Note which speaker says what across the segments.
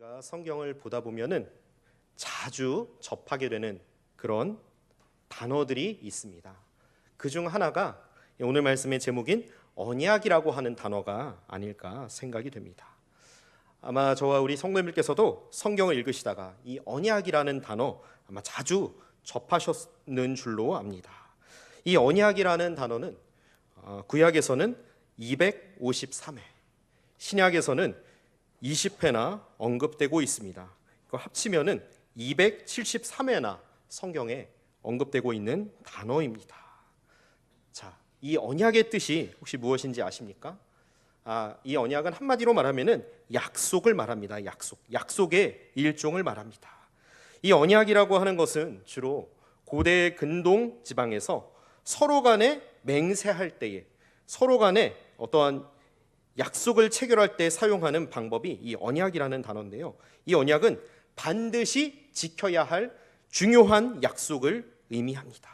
Speaker 1: 우리가 성경을 보다 보면은 자주 접하게 되는 그런 단어들이 있습니다. 그중 하나가 오늘 말씀의 제목인 언약이라고 하는 단어가 아닐까 생각이 됩니다. 아마 저와 우리 성도님들께서도 성경을 읽으시다가 이 언약이라는 단어 아마 자주 접하셨는 줄로 압니다. 이 언약이라는 단어는 구약에서는 253회, 신약에서는 20회나 언급되고 있습니다. 이거 합치면은 273회나 성경에 언급되고 있는 단어입니다. 자, 이 언약의 뜻이 혹시 무엇인지 아십니까? 이 언약은 한마디로 말하면은 약속을 말합니다. 약속의 일종을 말합니다. 이 언약이라고 하는 것은 주로 고대 근동 지방에서 서로 간에 맹세할 때에 서로 간에 어떠한 약속을 체결할 때 사용하는 방법이 이 언약이라는 단어인데요. 이 언약은 반드시 지켜야 할 중요한 약속을 의미합니다.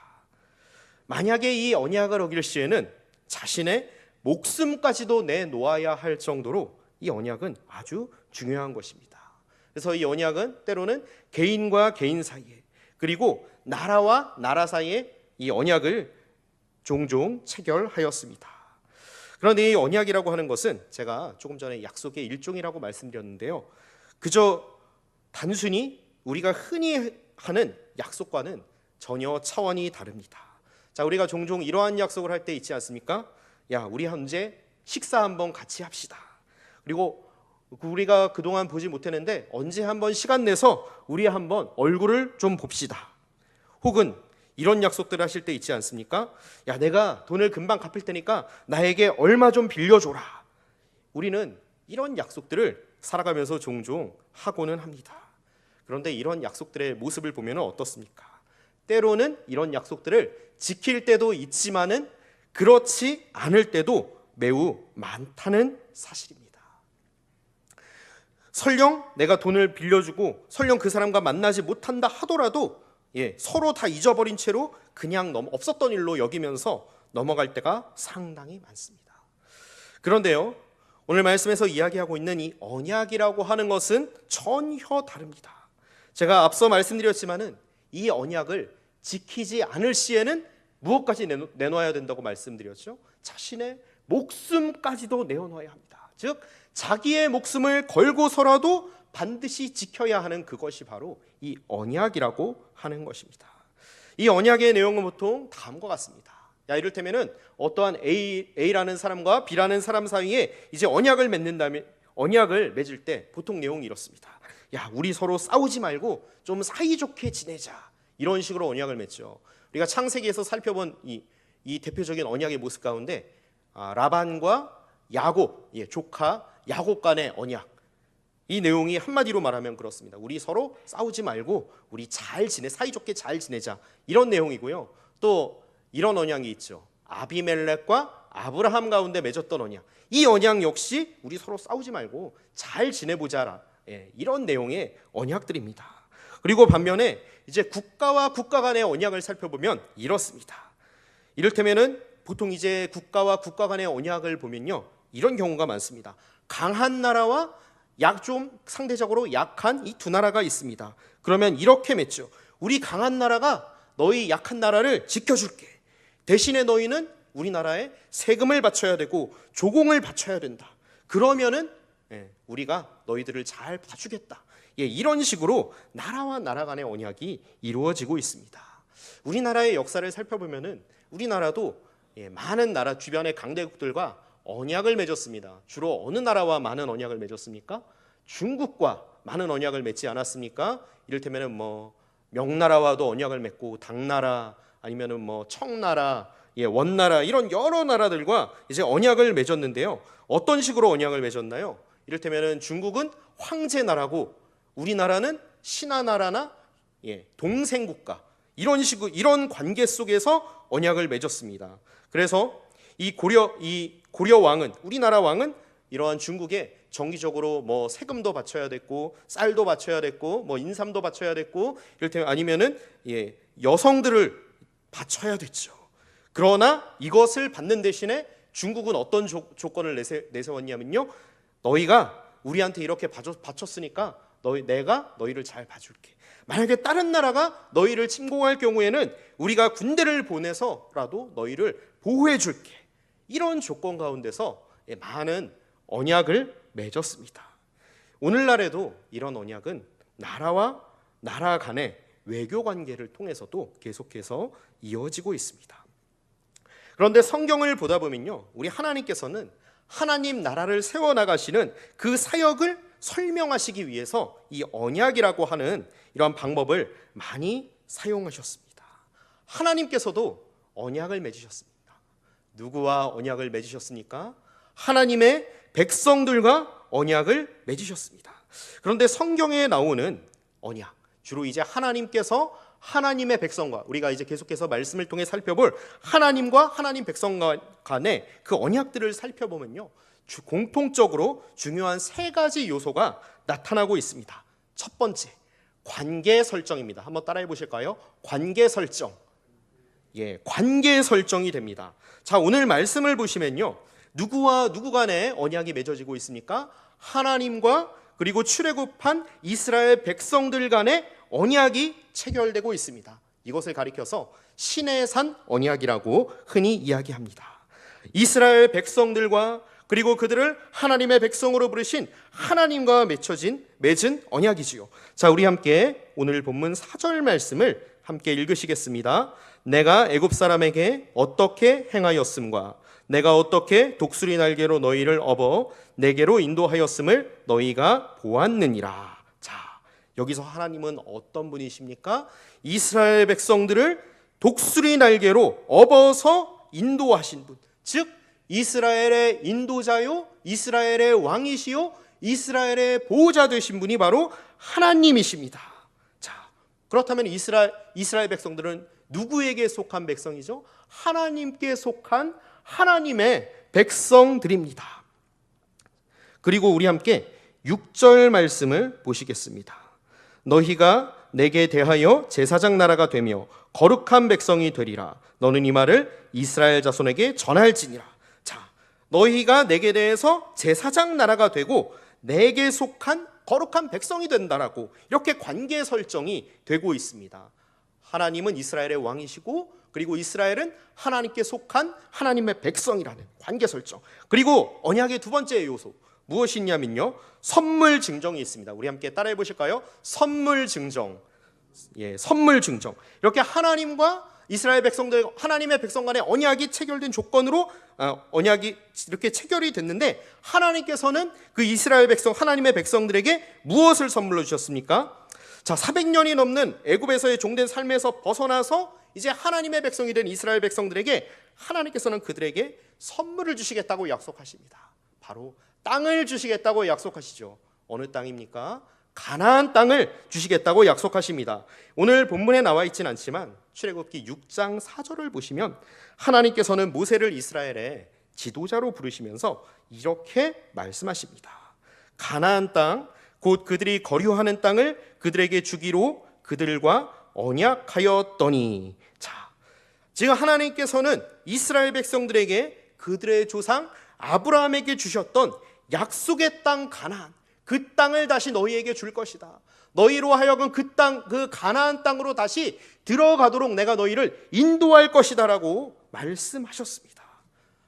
Speaker 1: 만약에 이 언약을 어길 시에는 자신의 목숨까지도 내놓아야 할 정도로 이 언약은 아주 중요한 것입니다. 그래서 이 언약은 때로는 개인과 개인 사이에 그리고 나라와 나라 사이에 이 언약을 종종 체결하였습니다. 그런데 이 언약이라고 하는 것은 제가 조금 전에 약속의 일종이라고 말씀드렸는데요. 그저 단순히 우리가 흔히 하는 약속과는 전혀 차원이 다릅니다. 자, 우리가 종종 이러한 약속을 할 때 있지 않습니까? 야, 우리 언제 식사 한번 같이 합시다. 그리고 우리가 그동안 보지 못했는데 언제 한번 시간 내서 우리 한번 얼굴을 좀 봅시다. 혹은 이런 약속들을 하실 때 있지 않습니까? 야, 내가 돈을 금방 갚을 테니까 나에게 얼마 좀 빌려줘라. 우리는 이런 약속들을 살아가면서 종종 하고는 합니다. 그런데 이런 약속들의 모습을 보면 어떻습니까? 때로는 이런 약속들을 지킬 때도 있지만은 그렇지 않을 때도 매우 많다는 사실입니다. 설령 내가 돈을 빌려주고 설령 그 사람과 만나지 못한다 하더라도 서로 다 잊어버린 채로 그냥 없었던 일로 여기면서 넘어갈 때가 상당히 많습니다. 그런데요, 오늘 말씀에서 이야기하고 있는 이 언약이라고 하는 것은 전혀 다릅니다. 제가 앞서 말씀드렸지만은 이 언약을 지키지 않을 시에는 무엇까지 내놓아야 된다고 말씀드렸죠? 자신의 목숨까지도 내어놓아야 합니다. 즉 자기의 목숨을 걸고서라도 반드시 지켜야 하는 그것이 바로 이 언약이라고 하는 것입니다. 이 언약의 내용은 보통 다음과 같습니다. 이를테면은 어떠한 A라는 사람과 B라는 사람 사이에 이제 언약을 맺을 때 보통 내용이 이렇습니다. 야, 우리 서로 싸우지 말고 좀 사이좋게 지내자. 이런 식으로 언약을 맺죠. 우리가 창세기에서 살펴본 이 대표적인 언약의 모습 가운데 라반과 야곱, 조카 야곱 간의 언약, 이 내용이 한마디로 말하면 그렇습니다. 우리 서로 싸우지 말고 우리 사이좋게 잘 지내자, 이런 내용이고요. 또 이런 언약이 있죠. 아비멜렉과 아브라함 가운데 맺었던 언약, 이 언약 역시 우리 서로 싸우지 말고 잘 지내보자, 이런 내용의 언약들입니다. 그리고 반면에 이제 국가와 국가 간의 언약을 살펴보면 이렇습니다. 이를테면은 보통 이제 국가와 국가 간의 언약을 보면요, 이런 경우가 많습니다. 강한 나라와 좀 상대적으로 약한 이 두 나라가 있습니다. 그러면 이렇게 맺죠. 우리 강한 나라가 너희 약한 나라를 지켜줄게. 대신에 너희는 우리나라에 세금을 바쳐야 되고 조공을 바쳐야 된다. 그러면은 우리가 너희들을 잘 봐주겠다. 이런 식으로 나라와 나라 간의 언약이 이루어지고 있습니다. 우리나라의 역사를 살펴보면은 우리나라도 많은 나라 주변의 강대국들과 언약을 맺었습니다. 주로 어느 나라와 많은 언약을 맺었습니까? 중국과 많은 언약을 맺지 않았습니까? 이를테면은 명나라와도 언약을 맺고 당나라 아니면은 청나라, 원나라, 이런 여러 나라들과 이제 언약을 맺었는데요. 어떤 식으로 언약을 맺었나요? 이를테면은 중국은 황제 나라고 우리나라는 신하 나라나 동생국가, 이런 관계 속에서 언약을 맺었습니다. 그래서 이 고려 왕은, 우리나라 왕은 이러한 중국에 정기적으로 세금도 바쳐야 됐고 쌀도 바쳐야 됐고 인삼도 바쳐야 됐고 이를테면 아니면은 여성들을 바쳐야 됐죠. 그러나 이것을 받는 대신에 중국은 어떤 조건을 내세웠냐면요, 너희가 우리한테 이렇게 바쳤으니까 내가 너희를 잘 봐줄게. 만약에 다른 나라가 너희를 침공할 경우에는 우리가 군대를 보내서라도 너희를 보호해 줄게. 이런 조건 가운데서 많은 언약을 맺었습니다. 오늘날에도 이런 언약은 나라와 나라 간의 외교 관계를 통해서도 계속해서 이어지고 있습니다. 그런데 성경을 보다 보면요, 우리 하나님께서는 하나님 나라를 세워나가시는 그 사역을 설명하시기 위해서 이 언약이라고 하는 이러한 방법을 많이 사용하셨습니다. 하나님께서도 언약을 맺으셨습니다. 누구와 언약을 맺으셨습니까? 하나님의 백성들과 언약을 맺으셨습니다. 그런데 성경에 나오는 언약, 주로 이제 하나님께서 하나님의 백성과, 우리가 이제 계속해서 말씀을 통해 살펴볼 하나님과 하나님 백성 간의 그 언약들을 살펴보면요, 공통적으로 중요한 세 가지 요소가 나타나고 있습니다. 첫 번째, 관계 설정입니다. 한번 따라해 보실까요? 관계 설정. 관계 설정이 됩니다. 자, 오늘 말씀을 보시면요, 누구와 누구 간에 언약이 맺어지고 있습니까? 하나님과 그리고 출애굽한 이스라엘 백성들 간의 언약이 체결되고 있습니다. 이것을 가리켜서 시내산 언약이라고 흔히 이야기합니다. 이스라엘 백성들과 그리고 그들을 하나님의 백성으로 부르신 하나님과 맺은 언약이지요. 자, 우리 함께 오늘 본문 4절 말씀을 함께 읽으시겠습니다. 내가 애굽 사람에게 어떻게 행하였음과 내가 어떻게 독수리 날개로 너희를 업어 내게로 인도하였음을 너희가 보았느니라. 자, 여기서 하나님은 어떤 분이십니까? 이스라엘 백성들을 독수리 날개로 업어서 인도하신 분, 즉 이스라엘의 인도자요, 이스라엘의 왕이시요, 이스라엘의 보호자 되신 분이 바로 하나님이십니다. 자, 그렇다면 이스라엘 백성들은 누구에게 속한 백성이죠? 하나님께 속한 하나님의 백성들입니다. 그리고 우리 함께 6절 말씀을 보시겠습니다. 너희가 내게 대하여 제사장 나라가 되며 거룩한 백성이 되리라. 너는 이 말을 이스라엘 자손에게 전할지니라. 자, 너희가 내게 대해서 제사장 나라가 되고 내게 속한 거룩한 백성이 된다라고 이렇게 관계 설정이 되고 있습니다. 하나님은 이스라엘의 왕이시고 그리고 이스라엘은 하나님께 속한 하나님의 백성이라는 관계 설정. 그리고 언약의 두 번째 요소 무엇이냐면요, 선물 증정이 있습니다. 우리 함께 따라해 보실까요? 선물 증정. 선물 증정. 이렇게 하나님과 이스라엘 백성들, 하나님의 백성 간의 언약이 체결된 조건으로 언약이 이렇게 체결이 됐는데, 하나님께서는 그 이스라엘 백성, 하나님의 백성들에게 무엇을 선물로 주셨습니까? 자, 400년이 넘는 애굽에서의 종된 삶에서 벗어나서 이제 하나님의 백성이 된 이스라엘 백성들에게 하나님께서는 그들에게 선물을 주시겠다고 약속하십니다. 바로 땅을 주시겠다고 약속하시죠. 어느 땅입니까? 가나안 땅을 주시겠다고 약속하십니다. 오늘 본문에 나와 있진 않지만 출애굽기 6장 4절을 보시면 하나님께서는 모세를 이스라엘의 지도자로 부르시면서 이렇게 말씀하십니다. 가나안 땅, 곧 그들이 거류하는 땅을 그들에게 주기로 그들과 언약하였더니. 자, 지금 하나님께서는 이스라엘 백성들에게 그들의 조상 아브라함에게 주셨던 약속의 땅 가나안, 그 땅을 다시 너희에게 줄 것이다. 너희로 하여금 그 땅, 그 가나안 땅으로 다시 들어가도록 내가 너희를 인도할 것이다라고 말씀하셨습니다.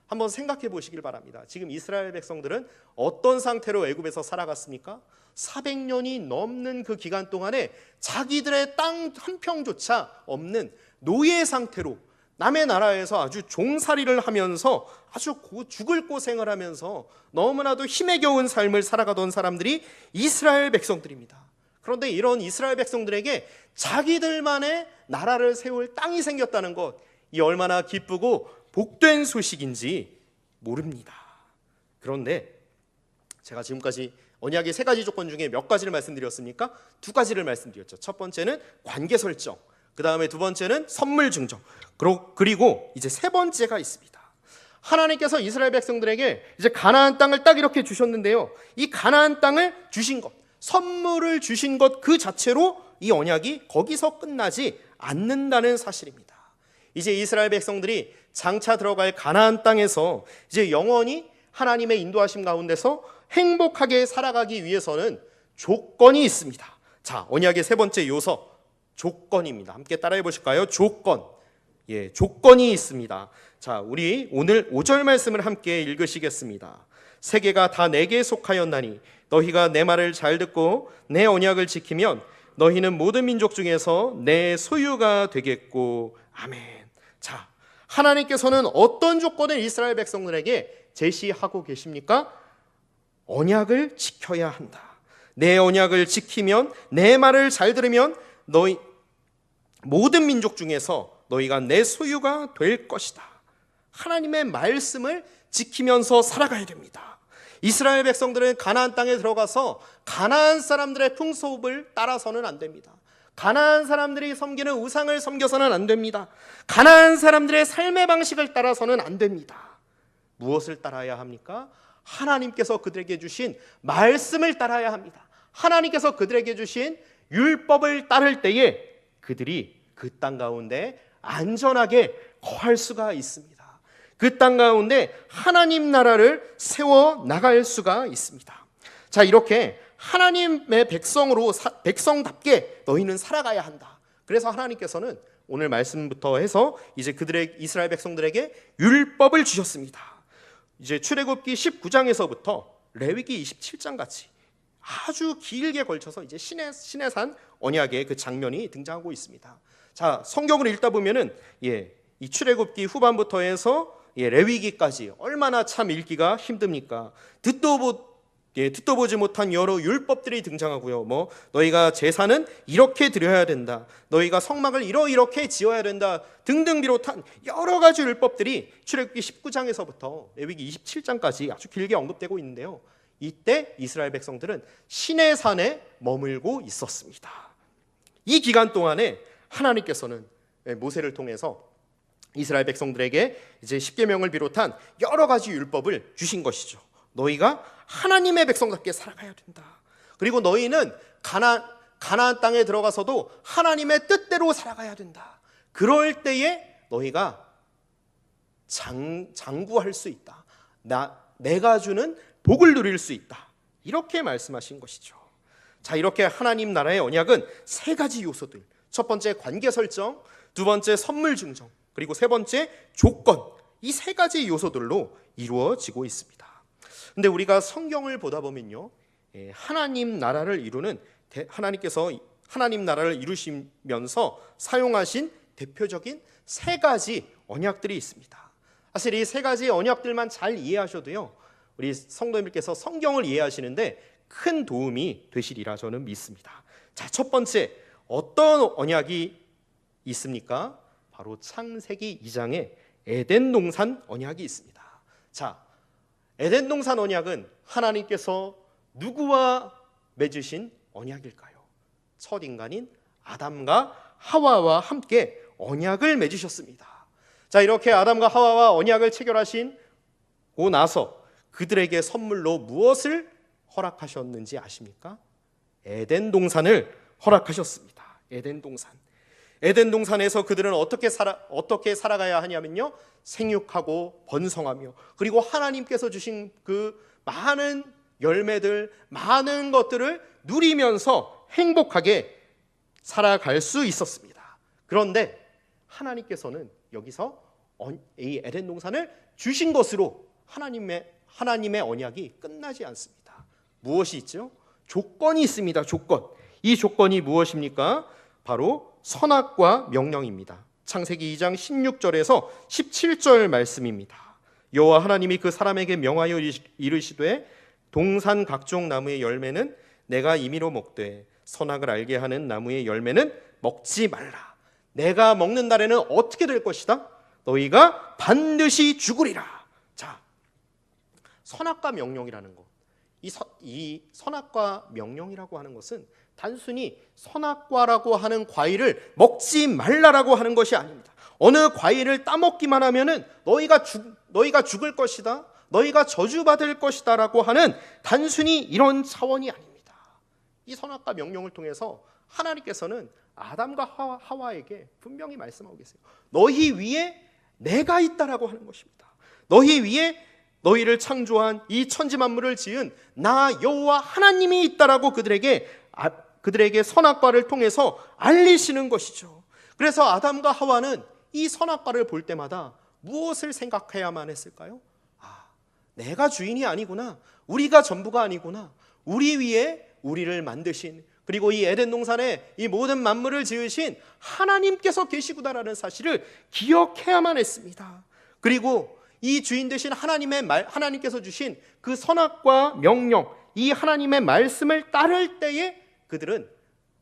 Speaker 1: 한번 생각해 보시길 바랍니다. 지금 이스라엘 백성들은 어떤 상태로 애굽에서 살아갔습니까? 400년이 넘는 그 기간 동안에 자기들의 땅 한 평조차 없는 노예 상태로 남의 나라에서 아주 종살이를 하면서 아주 죽을 고생을 하면서 너무나도 힘에 겨운 삶을 살아가던 사람들이 이스라엘 백성들입니다. 그런데 이런 이스라엘 백성들에게 자기들만의 나라를 세울 땅이 생겼다는 것, 이 얼마나 기쁘고 복된 소식인지 모릅니다. 그런데 제가 지금까지 언약의 세 가지 조건 중에 몇 가지를 말씀드렸습니까? 두 가지를 말씀드렸죠. 첫 번째는 관계 설정, 그 다음에 두 번째는 선물 증정, 그리고 이제 세 번째가 있습니다. 하나님께서 이스라엘 백성들에게 이제 가나안 땅을 딱 이렇게 주셨는데요, 이 가나안 땅을 주신 것, 선물을 주신 것 그 자체로 이 언약이 거기서 끝나지 않는다는 사실입니다. 이제 이스라엘 백성들이 장차 들어갈 가나안 땅에서 이제 영원히 하나님의 인도하심 가운데서 행복하게 살아가기 위해서는 조건이 있습니다. 자, 언약의 세 번째 요소, 조건입니다. 함께 따라해 보실까요? 조건. 예, 조건이 있습니다. 자, 우리 오늘 5절 말씀을 함께 읽으시겠습니다. 세계가 다 내게 속하였나니 너희가 내 말을 잘 듣고 내 언약을 지키면 너희는 모든 민족 중에서 내 소유가 되겠고. 아멘. 자, 하나님께서는 어떤 조건을 이스라엘 백성들에게 제시하고 계십니까? 언약을 지켜야 한다. 내 언약을 지키면, 내 말을 잘 들으면 너희 모든 민족 중에서 너희가 내 소유가 될 것이다. 하나님의 말씀을 지키면서 살아가야 됩니다. 이스라엘 백성들은 가나안 땅에 들어가서 가나안 사람들의 풍속을 따라서는 안 됩니다. 가나안 사람들이 섬기는 우상을 섬겨서는 안 됩니다. 가나안 사람들의 삶의 방식을 따라서는 안 됩니다. 무엇을 따라야 합니까? 하나님께서 그들에게 주신 말씀을 따라야 합니다. 하나님께서 그들에게 주신 율법을 따를 때에 그들이 그 땅 가운데 안전하게 거할 수가 있습니다. 그 땅 가운데 하나님 나라를 세워 나갈 수가 있습니다. 자, 이렇게 하나님의 백성으로 백성답게 너희는 살아가야 한다. 그래서 하나님께서는 오늘 말씀부터 해서 이제 그들의 이스라엘 백성들에게 율법을 주셨습니다. 이제 출애굽기 19장에서부터 레위기 27장 같이 아주 길게 걸쳐서 이제 시내산 언약의 그 장면이 등장하고 있습니다. 자, 성경을 읽다 보면은 이 출애굽기 후반부터 해서 레위기까지 얼마나 참 읽기가 힘듭니까? 듣도 보지 못한 여러 율법들이 등장하고요. 뭐 너희가 제사는 이렇게 드려야 된다. 너희가 성막을 이렇게 지어야 된다. 등등 비롯한 여러 가지 율법들이 출애굽기 19장에서부터 레위기 27장까지 아주 길게 언급되고 있는데요. 이때 이스라엘 백성들은 시내산에 머물고 있었습니다. 이 기간 동안에 하나님께서는 모세를 통해서 이스라엘 백성들에게 이제 십계명을 비롯한 여러 가지 율법을 주신 것이죠. 너희가 하나님의 백성답게 살아가야 된다. 그리고 너희는 가나안 땅에 들어가서도 하나님의 뜻대로 살아가야 된다. 그럴 때에 너희가 장구할 수 있다. 내가 주는 복을 누릴 수 있다. 이렇게 말씀하신 것이죠. 자, 이렇게 하나님 나라의 언약은 세 가지 요소들. 첫 번째 관계 설정, 두 번째 선물 증정, 그리고 세 번째 조건. 이 세 가지 요소들로 이루어지고 있습니다. 근데 우리가 성경을 보다 보면요, 하나님 나라를 이루는 하나님께서 하나님 나라를 이루시면서 사용하신 대표적인 세 가지 언약들이 있습니다. 사실 이 세 가지 언약들만 잘 이해하셔도요, 우리 성도님들께서 성경을 이해하시는데 큰 도움이 되시리라 저는 믿습니다. 자, 첫 번째 어떤 언약이 있습니까? 바로 창세기 2장에 에덴 동산 언약이 있습니다. 자, 에덴 동산 언약은 하나님께서 누구와 맺으신 언약일까요? 첫 인간인 아담과 하와와 함께 언약을 맺으셨습니다. 자, 이렇게 아담과 하와와 언약을 체결하시고 나서 그들에게 선물로 무엇을 허락하셨는지 아십니까? 에덴 동산을 허락하셨습니다. 에덴 동산. 에덴 동산에서 그들은 어떻게 살아가야 하냐면요, 생육하고 번성하며, 그리고 하나님께서 주신 그 많은 열매들, 많은 것들을 누리면서 행복하게 살아갈 수 있었습니다. 그런데 하나님께서는 여기서 이 에덴 동산을 주신 것으로 하나님의 언약이 끝나지 않습니다. 무엇이 있죠? 조건이 있습니다. 조건. 이 조건이 무엇입니까? 바로 선악과 명령입니다. 창세기 2장 16절에서 17절 말씀입니다. 여호와 하나님이 그 사람에게 명하여 이르시되 동산 각종 나무의 열매는 내가 임의로 먹되 선악을 알게 하는 나무의 열매는 먹지 말라. 내가 먹는 날에는 어떻게 될 것이다? 너희가 반드시 죽으리라. 자, 선악과 명령이라는 것, 이 선악과 명령이라고 하는 것은 단순히 선악과라고 하는 과일을 먹지 말라라고 하는 것이 아닙니다. 어느 과일을 따먹기만 하면은 너희가 죽을 것이다, 너희가 저주받을 것이다라고 하는 단순히 이런 차원이 아닙니다. 이 선악과 명령을 통해서 하나님께서는 아담과 하와에게 분명히 말씀하고 계세요. 너희 위에 내가 있다라고 하는 것입니다. 너희 위에 너희를 창조한 이 천지 만물을 지은 나 여호와 하나님이 있다라고 그들에게 선악과를 통해서 알리시는 것이죠. 그래서 아담과 하와는 이 선악과를 볼 때마다 무엇을 생각해야만 했을까요? 내가 주인이 아니구나, 우리가 전부가 아니구나, 우리 위에 우리를 만드신, 그리고 이 에덴 동산에 이 모든 만물을 지으신 하나님께서 계시구나라는 사실을 기억해야만 했습니다. 그리고 이 주인 되신 하나님께서 주신 그 선악과 명령, 이 하나님의 말씀을 따를 때에 그들은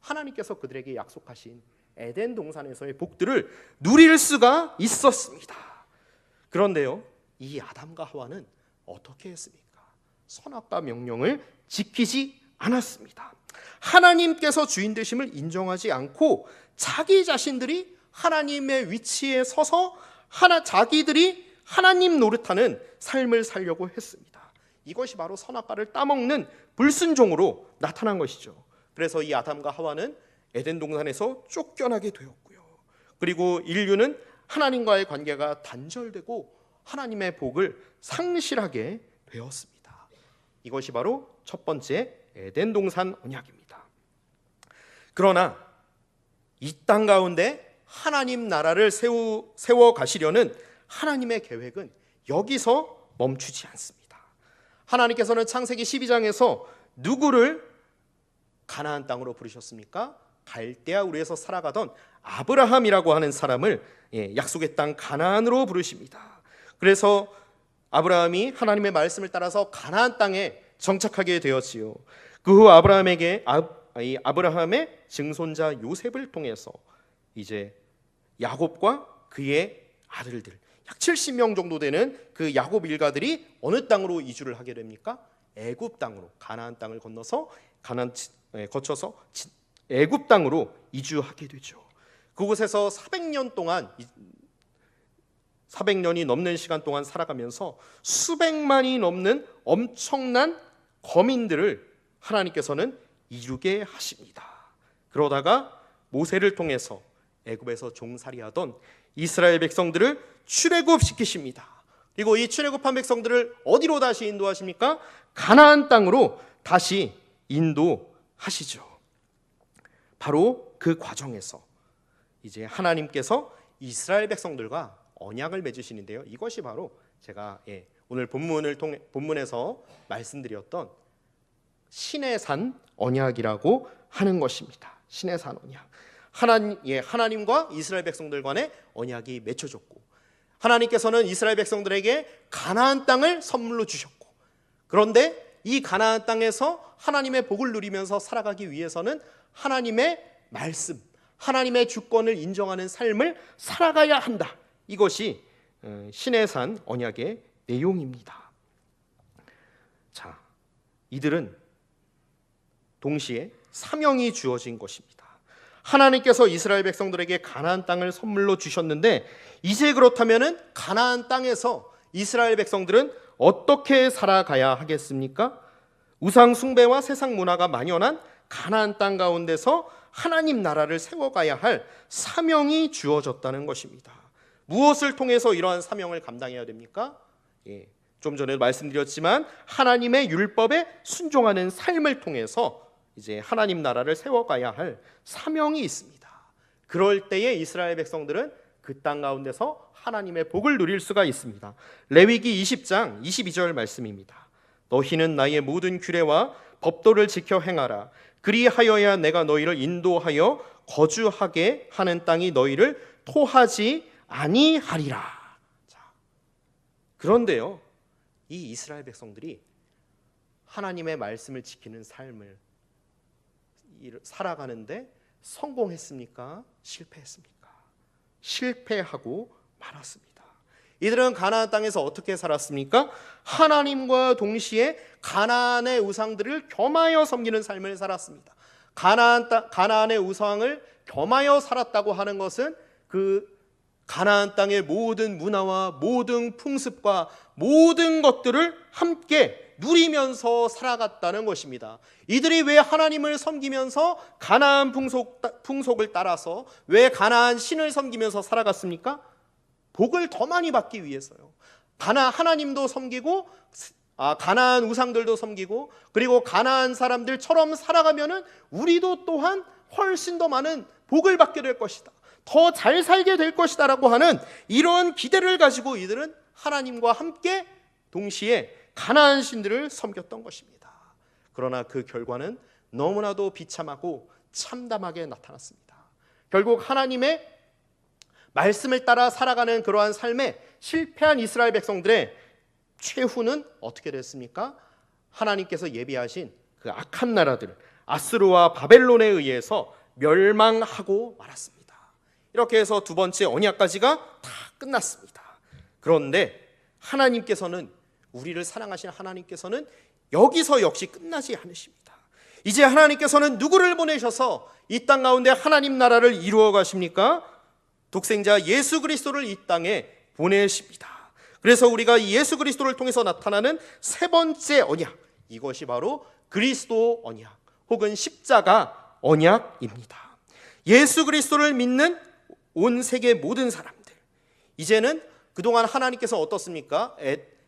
Speaker 1: 하나님께서 그들에게 약속하신 에덴 동산에서의 복들을 누릴 수가 있었습니다. 그런데요, 이 아담과 하와는 어떻게 했습니까? 선악과 명령을 지키지 않았습니다. 하나님께서 주인 되심을 인정하지 않고 자기 자신들이 하나님의 위치에 서서 자기들이 하나님 노릇하는 삶을 살려고 했습니다. 이것이 바로 선악과를 따먹는 불순종으로 나타난 것이죠. 그래서 이 아담과 하와는 에덴 동산에서 쫓겨나게 되었고요. 그리고 인류는 하나님과의 관계가 단절되고 하나님의 복을 상실하게 되었습니다. 이것이 바로 첫 번째 에덴 동산 언약입니다. 그러나 이 땅 가운데 하나님 나라를 세워 가시려는 하나님의 계획은 여기서 멈추지 않습니다. 하나님께서는 창세기 12장에서 누구를 가나안 땅으로 부르셨습니까? 갈대아 우르에서 살아가던 아브라함이라고 하는 사람을 약속의 땅 가나안으로 부르십니다. 그래서 아브라함이 하나님의 말씀을 따라서 가나안 땅에 정착하게 되었지요. 그 후 아브라함의 증손자 요셉을 통해서 이제 야곱과 그의 아들들 약 70명 정도 되는 그 야곱 일가들이 어느 땅으로 이주를 하게 됩니까? 애굽 땅으로, 가나안 땅을 거쳐서 애굽 땅으로 이주하게 되죠. 그곳에서 400년이 넘는 시간 동안 살아가면서 수백만이 넘는 엄청난 거민들을 하나님께서는 이루게 하십니다. 그러다가 모세를 통해서 애굽에서 종살이하던 이스라엘 백성들을 출애굽시키십니다. 그리고 이 출애굽한 백성들을 어디로 다시 인도하십니까? 가나안 땅으로 다시 인도하시죠. 바로 그 과정에서 이제 하나님께서 이스라엘 백성들과 언약을 맺으시는데요. 이것이 바로 제가 오늘 본문에서 말씀드렸던 신의 산 언약이라고 하는 것입니다. 신의 산 언약. 하나님과 이스라엘 백성들 간의 언약이 맺혀졌고, 하나님께서는 이스라엘 백성들에게 가나안 땅을 선물로 주셨고, 그런데 이 가나안 땅에서 하나님의 복을 누리면서 살아가기 위해서는 하나님의 말씀, 하나님의 주권을 인정하는 삶을 살아가야 한다. 이것이 신의 산 언약의 내용입니다. 자, 이들은 동시에 사명이 주어진 것입니다. 하나님께서 이스라엘 백성들에게 가나안 땅을 선물로 주셨는데, 이제 그렇다면은 가나안 땅에서 이스라엘 백성들은 어떻게 살아가야 하겠습니까? 우상 숭배와 세상 문화가 만연한 가나안 땅 가운데서 하나님 나라를 세워가야 할 사명이 주어졌다는 것입니다. 무엇을 통해서 이러한 사명을 감당해야 됩니까? 좀 전에 말씀드렸지만 하나님의 율법에 순종하는 삶을 통해서 이제 하나님 나라를 세워가야 할 사명이 있습니다. 그럴 때에 이스라엘 백성들은 그 땅 가운데서 하나님의 복을 누릴 수가 있습니다. 레위기 20장 22절 말씀입니다. 너희는 나의 모든 규례와 법도를 지켜 행하라. 그리하여야 내가 너희를 인도하여 거주하게 하는 땅이 너희를 토하지 아니하리라. 자, 그런데요, 이 이스라엘 백성들이 하나님의 말씀을 지키는 삶을 살아가는데 성공했습니까? 실패했습니까? 실패하고 말았습니다. 이들은 가나안 땅에서 어떻게 살았습니까? 하나님과 동시에 가나안의 우상들을 겸하여 섬기는 삶을 살았습니다. 가나안의 우상을 겸하여 살았다고 하는 것은 그 가나안 땅의 모든 문화와 모든 풍습과 모든 것들을 함께 누리면서 살아갔다는 것입니다. 이들이 왜 하나님을 섬기면서 가나안 풍속을 따라서 왜 가나안 신을 섬기면서 살아갔습니까? 복을 더 많이 받기 위해서요. 하나님도 섬기고 가나안 우상들도 섬기고 그리고 가나안 사람들처럼 살아가면은 우리도 또한 훨씬 더 많은 복을 받게 될 것이다, 더 잘 살게 될 것이다 라고 하는 이런 기대를 가지고 이들은 하나님과 함께 동시에 가나안 신들을 섬겼던 것입니다. 그러나 그 결과는 너무나도 비참하고 참담하게 나타났습니다. 결국 하나님의 말씀을 따라 살아가는 그러한 삶에 실패한 이스라엘 백성들의 최후는 어떻게 됐습니까? 하나님께서 예비하신 그 악한 나라들 아스루와 바벨론에 의해서 멸망하고 말았습니다. 이렇게 해서 두 번째 언약까지가 다 끝났습니다. 그런데 하나님께서는, 우리를 사랑하신 하나님께서는 여기서 역시 끝나지 않으십니다. 이제 하나님께서는 누구를 보내셔서 이 땅 가운데 하나님 나라를 이루어 가십니까? 독생자 예수 그리스도를 이 땅에 보내십니다. 그래서 우리가 이 예수 그리스도를 통해서 나타나는 세 번째 언약, 이것이 바로 그리스도 언약 혹은 십자가 언약입니다. 예수 그리스도를 믿는 온 세계 모든 사람들, 이제는 그동안 하나님께서 어떻습니까?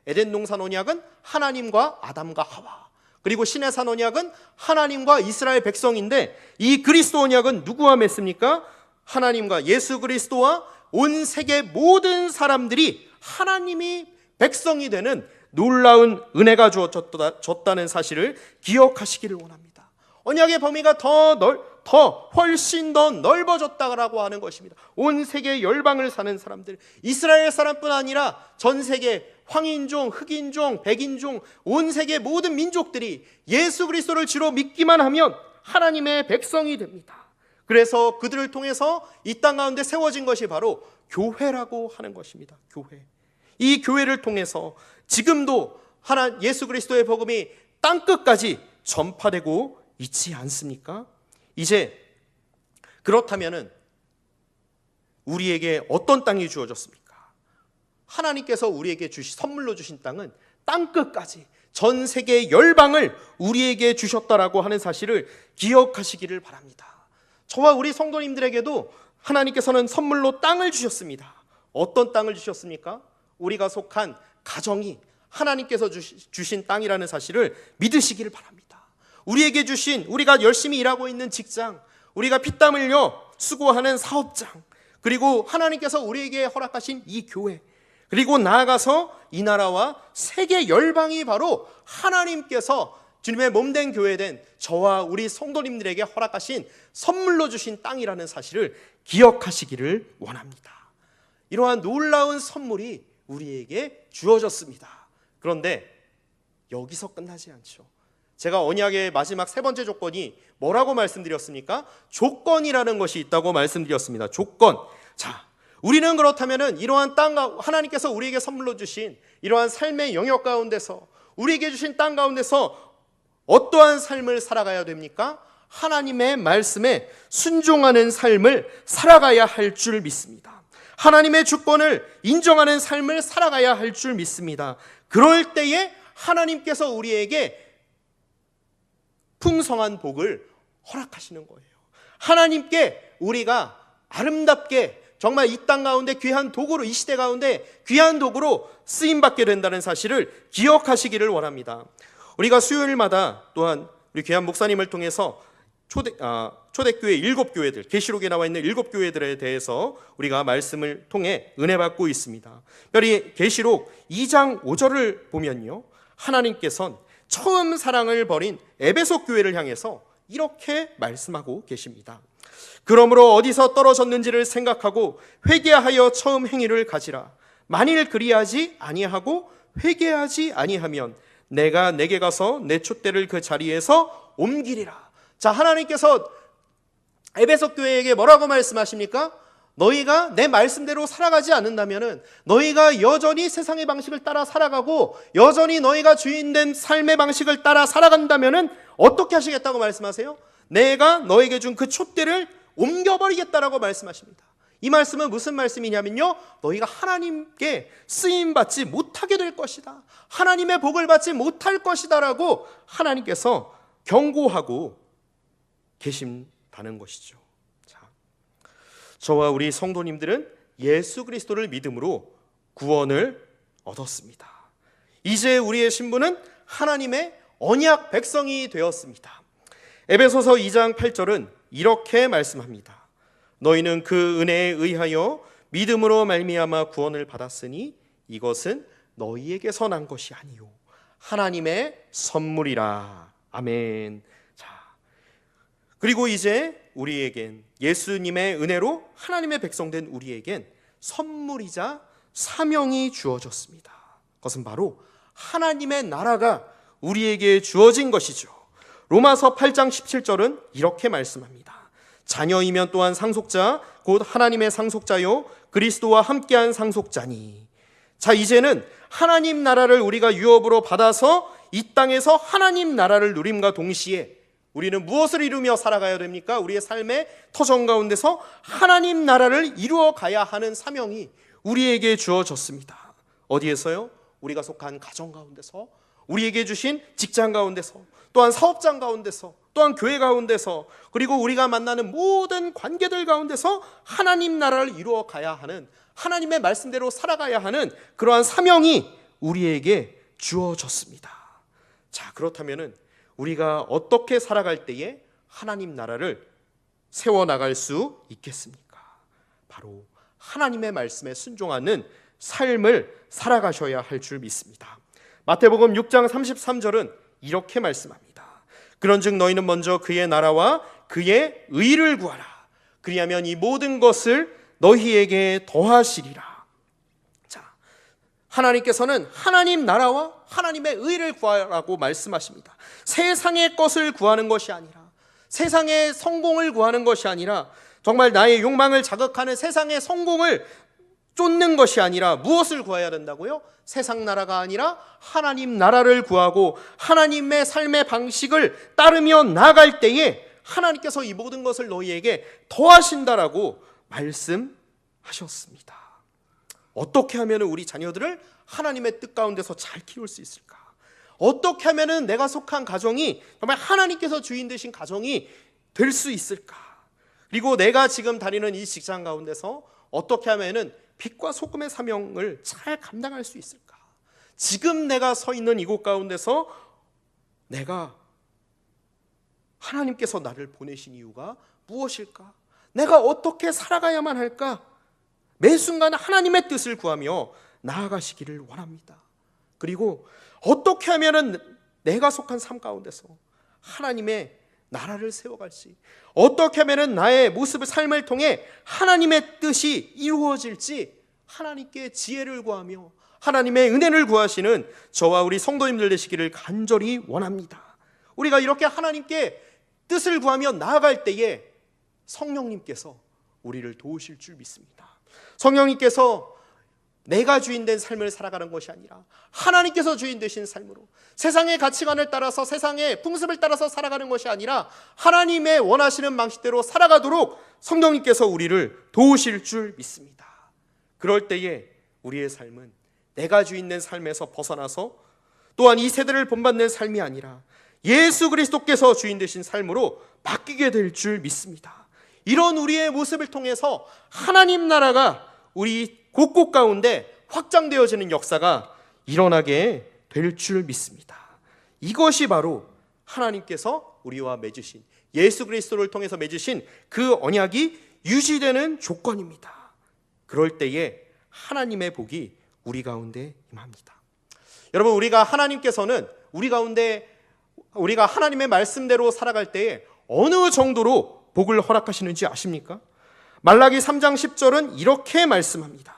Speaker 1: 에덴 동산 언약은 하나님과 아담과 하와, 그리고 신의 산 언약은 하나님과 이스라엘 백성인데, 이 그리스도 언약은 누구와 맺습니까? 하나님과 예수 그리스도와 온 세계 모든 사람들이 하나님이 백성이 되는 놀라운 은혜가 주어졌다는 사실을 기억하시기를 원합니다. 언약의 범위가 훨씬 더 넓어졌다고 하는 것입니다. 온 세계 열방을 사는 사람들, 이스라엘 사람뿐 아니라 전 세계 황인종, 흑인종, 백인종, 온 세계 모든 민족들이 예수 그리스도를 주로 믿기만 하면 하나님의 백성이 됩니다. 그래서 그들을 통해서 이 땅 가운데 세워진 것이 바로 교회라고 하는 것입니다. 교회. 이 교회를 통해서 지금도 예수 그리스도의 복음이 땅끝까지 전파되고 있지 않습니까? 이제 그렇다면은 우리에게 어떤 땅이 주어졌습니까? 하나님께서 우리에게 선물로 주신 땅은 땅끝까지 전 세계 열방을 우리에게 주셨다라고 하는 사실을 기억하시기를 바랍니다. 저와 우리 성도님들에게도 하나님께서는 선물로 땅을 주셨습니다. 어떤 땅을 주셨습니까? 우리가 속한 가정이 하나님께서 주신 땅이라는 사실을 믿으시기를 바랍니다. 우리에게 주신, 우리가 열심히 일하고 있는 직장, 우리가 피땀 흘려 수고하는 사업장, 그리고 하나님께서 우리에게 허락하신 이 교회, 그리고 나아가서 이 나라와 세계 열방이 바로 하나님께서 주님의 몸된 교회된 저와 우리 성도님들에게 허락하신 선물로 주신 땅이라는 사실을 기억하시기를 원합니다. 이러한 놀라운 선물이 우리에게 주어졌습니다. 그런데 여기서 끝나지 않죠. 제가 언약의 마지막 세 번째 조건이 뭐라고 말씀드렸습니까? 조건이라는 것이 있다고 말씀드렸습니다. 조건. 자, 우리는 그렇다면은 이러한 땅, 하나님께서 우리에게 선물로 주신 이러한 삶의 영역 가운데서, 우리에게 주신 땅 가운데서 어떠한 삶을 살아가야 됩니까? 하나님의 말씀에 순종하는 삶을 살아가야 할 줄 믿습니다. 하나님의 주권을 인정하는 삶을 살아가야 할 줄 믿습니다. 그럴 때에 하나님께서 우리에게 풍성한 복을 허락하시는 거예요. 하나님께 우리가 아름답게 정말 이 땅 가운데 귀한 도구로, 이 시대 가운데 귀한 도구로 쓰임받게 된다는 사실을 기억하시기를 원합니다. 우리가 수요일마다 또한 우리 귀한 목사님을 통해서 초대교회 7교회들, 계시록에 나와 있는 7교회들에 대해서 우리가 말씀을 통해 은혜 받고 있습니다. 특별히 계시록 2장 5절을 보면요, 하나님께서는 처음 사랑을 버린 에베소 교회를 향해서 이렇게 말씀하고 계십니다. 그러므로 어디서 떨어졌는지를 생각하고 회개하여 처음 행위를 가지라. 만일 그리하지 아니하고 회개하지 아니하면 내가 내게 가서 내 촛대를 그 자리에서 옮기리라. 자, 하나님께서 에베소 교회에게 뭐라고 말씀하십니까? 너희가 내 말씀대로 살아가지 않는다면은, 너희가 여전히 세상의 방식을 따라 살아가고 여전히 너희가 주인된 삶의 방식을 따라 살아간다면은 어떻게 하시겠다고 말씀하세요? 내가 너에게 준 그 촛대를 옮겨버리겠다라고 말씀하십니다. 이 말씀은 무슨 말씀이냐면요, 너희가 하나님께 쓰임받지 못하게 될 것이다, 하나님의 복을 받지 못할 것이다 라고 하나님께서 경고하고 계신다는 것이죠. 자, 저와 우리 성도님들은 예수 그리스도를 믿음으로 구원을 얻었습니다. 이제 우리의 신분은 하나님의 언약 백성이 되었습니다. 에베소서 2장 8절은 이렇게 말씀합니다. 너희는 그 은혜에 의하여 믿음으로 말미암아 구원을 받았으니 이것은 너희에게서 난 것이 아니요 하나님의 선물이라. 아멘. 자, 그리고 이제 우리에겐 예수님의 은혜로 하나님의 백성된 우리에겐 선물이자 사명이 주어졌습니다. 그것은 바로 하나님의 나라가 우리에게 주어진 것이죠. 로마서 8장 17절은 이렇게 말씀합니다. 자녀이면 또한 상속자 곧 하나님의 상속자요 그리스도와 함께한 상속자니. 자, 이제는 하나님 나라를 우리가 유업으로 받아서 이 땅에서 하나님 나라를 누림과 동시에 우리는 무엇을 이루며 살아가야 됩니까? 우리의 삶의 터전 가운데서 하나님 나라를 이루어 가야 하는 사명이 우리에게 주어졌습니다. 어디에서요? 우리가 속한 가정 가운데서, 우리에게 주신 직장 가운데서, 또한 사업장 가운데서, 또한 교회 가운데서, 그리고 우리가 만나는 모든 관계들 가운데서 하나님 나라를 이루어 가야 하는, 하나님의 말씀대로 살아가야 하는 그러한 사명이 우리에게 주어졌습니다. 자, 그렇다면은 우리가 어떻게 살아갈 때에 하나님 나라를 세워나갈 수 있겠습니까? 바로 하나님의 말씀에 순종하는 삶을 살아가셔야 할 줄 믿습니다. 마태복음 6장 33절은 이렇게 말씀합니다. 그런즉 너희는 먼저 그의 나라와 그의 의를 구하라. 그리하면 이 모든 것을 너희에게 더하시리라. 자, 하나님께서는 하나님 나라와 하나님의 의를 구하라고 말씀하십니다. 세상의 것을 구하는 것이 아니라, 세상의 성공을 구하는 것이 아니라, 정말 나의 욕망을 자극하는 세상의 성공을 쫓는 것이 아니라 무엇을 구해야 된다고요? 세상 나라가 아니라 하나님 나라를 구하고 하나님의 삶의 방식을 따르며 나아갈 때에 하나님께서 이 모든 것을 너희에게 더하신다라고 말씀하셨습니다. 어떻게 하면 우리 자녀들을 하나님의 뜻 가운데서 잘 키울 수 있을까? 어떻게 하면 내가 속한 가정이 정말 하나님께서 주인 되신 가정이 될 수 있을까? 그리고 내가 지금 다니는 이 직장 가운데서 어떻게 하면 빛과 소금의 사명을 잘 감당할 수 있을까? 지금 내가 서 있는 이곳 가운데서 내가 하나님께서 나를 보내신 이유가 무엇일까? 내가 어떻게 살아가야만 할까? 매 순간 하나님의 뜻을 구하며 나아가시기를 원합니다. 그리고 어떻게 하면 내가 속한 삶 가운데서 하나님의 나라를 세워갈지, 어떻게 하면 나의 모습을, 삶을 통해 하나님의 뜻이 이루어질지 하나님께 지혜를 구하며 하나님의 은혜를 구하시는 저와 우리 성도님들 되시기를 간절히 원합니다. 우리가 이렇게 하나님께 뜻을 구하며 나아갈 때에 성령님께서 우리를 도우실 줄 믿습니다. 성령님께서 내가 주인 된 삶을 살아가는 것이 아니라 하나님께서 주인 되신 삶으로, 세상의 가치관을 따라서, 세상의 풍습을 따라서 살아가는 것이 아니라 하나님의 원하시는 방식대로 살아가도록 성령님께서 우리를 도우실 줄 믿습니다. 그럴 때에 우리의 삶은 내가 주인 된 삶에서 벗어나서 또한 이 세대를 본받는 삶이 아니라 예수 그리스도께서 주인 되신 삶으로 바뀌게 될 줄 믿습니다. 이런 우리의 모습을 통해서 하나님 나라가 우리 곳곳 가운데 확장되어지는 역사가 일어나게 될 줄 믿습니다. 이것이 바로 하나님께서 우리와 맺으신, 예수 그리스도를 통해서 맺으신 그 언약이 유지되는 조건입니다. 그럴 때에 하나님의 복이 우리 가운데 임합니다. 여러분, 우리가 하나님께서는 우리 가운데 우리가 하나님의 말씀대로 살아갈 때에 어느 정도로 복을 허락하시는지 아십니까? 말라기 3장 10절은 이렇게 말씀합니다.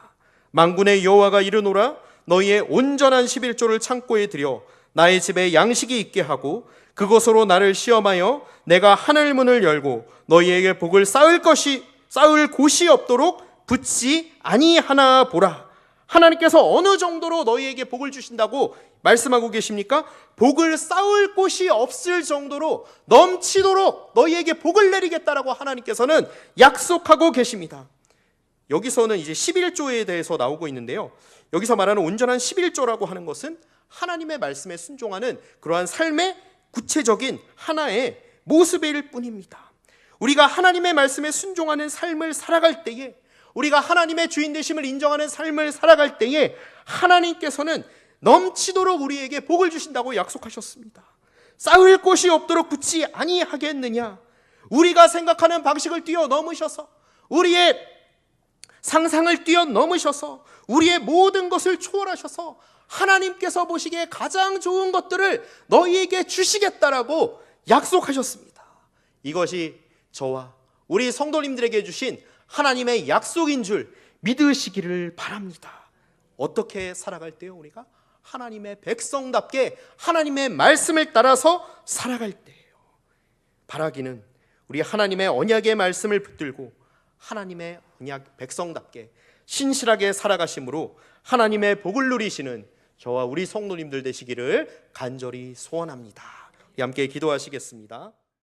Speaker 1: 만군의 여호와가 이르노라 너희의 온전한 11조를 창고에 들여 나의 집에 양식이 있게 하고 그것으로 나를 시험하여 내가 하늘 문을 열고 너희에게 복을 쌓을 곳이 없도록 붙지 아니하나 보라. 하나님께서 어느 정도로 너희에게 복을 주신다고 말씀하고 계십니까? 복을 쌓을 곳이 없을 정도로 넘치도록 너희에게 복을 내리겠다라고 하나님께서는 약속하고 계십니다. 여기서는 이제 11조에 대해서 나오고 있는데요, 여기서 말하는 온전한 11조라고 하는 것은 하나님의 말씀에 순종하는 그러한 삶의 구체적인 하나의 모습일 뿐입니다. 우리가 하나님의 말씀에 순종하는 삶을 살아갈 때에 우리가 하나님의 주인 되심을 인정하는 삶을 살아갈 때에 하나님께서는 넘치도록 우리에게 복을 주신다고 약속하셨습니다. 쌓을 곳이 없도록 굳지 아니하겠느냐. 우리가 생각하는 방식을 뛰어넘으셔서, 우리의 상상을 뛰어넘으셔서, 우리의 모든 것을 초월하셔서 하나님께서 보시기에 가장 좋은 것들을 너희에게 주시겠다라고 약속하셨습니다. 이것이 저와 우리 성도님들에게 주신 하나님의 약속인 줄 믿으시기를 바랍니다. 어떻게 살아갈 때요? 우리가 하나님의 백성답게 하나님의 말씀을 따라서 살아갈 때예요. 바라기는 우리 하나님의 언약의 말씀을 붙들고 하나님의 언약 백성답게 신실하게 살아가심으로 하나님의 복을 누리시는 저와 우리 성도님들 되시기를 간절히 소원합니다. 함께 기도하시겠습니다.